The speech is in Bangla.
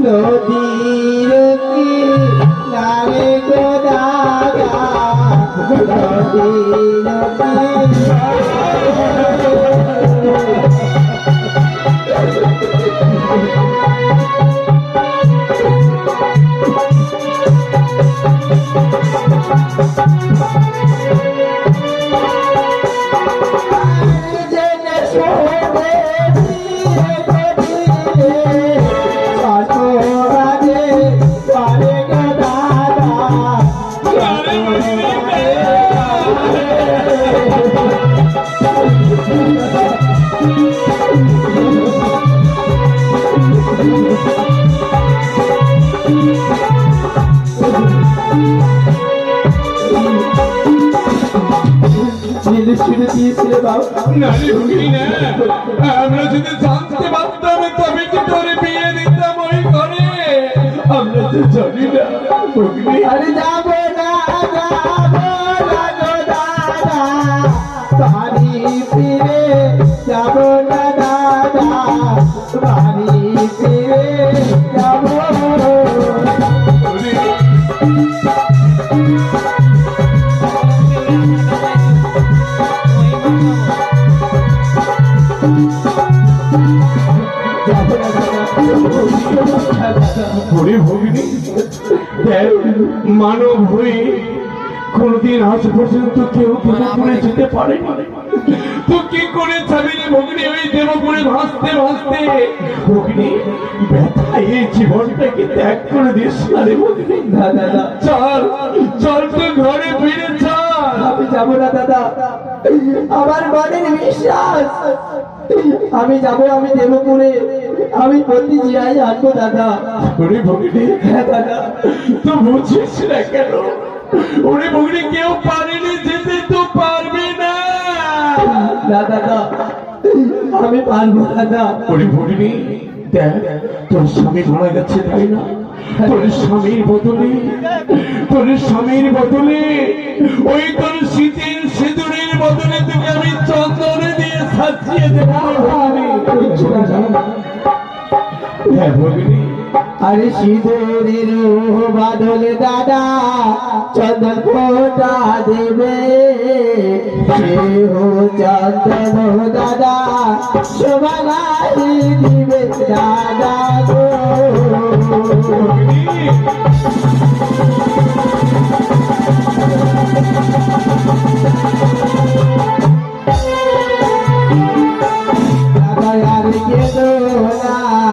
নদীর কিনারে গো দাদা নদীর আমরা যদি জানতে পারতাম তবে কি করে বিয়ে দিতাম ওই ঘরে। আমরা তো জানি না। আরে যাবো না গো দাদা বাড়ি ফিরে যাবো না দাদা বাড়ি ফিরে যাবো। মানব হয়ে কোনদিন আজ পর্যন্ত কেউ দেবপুরে যেতে পারে তো কি করে যাবি রে ভগ্নি ওই দেবপুরে ভাসতে ভাসতে ভগ্নি ব্যথায় এই জীবনটাকে ত্যাগ করে দিস না রে ভগ্নি। দাদা চল চল তো ঘরে ফিরে চল। আমি যাবো না দাদা আমার মনের বিশ্বাস আমি যাবো আমি দেবপুরে আমি প্রতি জিয়াই আসবো দাদা। ওরে ভগ্নি হ্যাঁ দাদা তো বুঝিস না কেন ওরে ভগ্নি কেউ পারেনি যেতে তো পারবে না। দাদা আমি পারবো দাদা। ওরে ভগ্নি দেখ তোর স্বামী মারা গেছে তাই না তোর স্বামীর বদলে ওই তোর শীতের সিঁদুরের বদলে তোকে আমি চন্দনে দিয়ে সাজিয়ে দেবো। হ্যাঁ ভগ্নি আরে সিঁদুরের বাদলে দাদা চন্দন ফোঁটা দেবে চন্দন দাদা শোভালাই দিবে দাদা গো।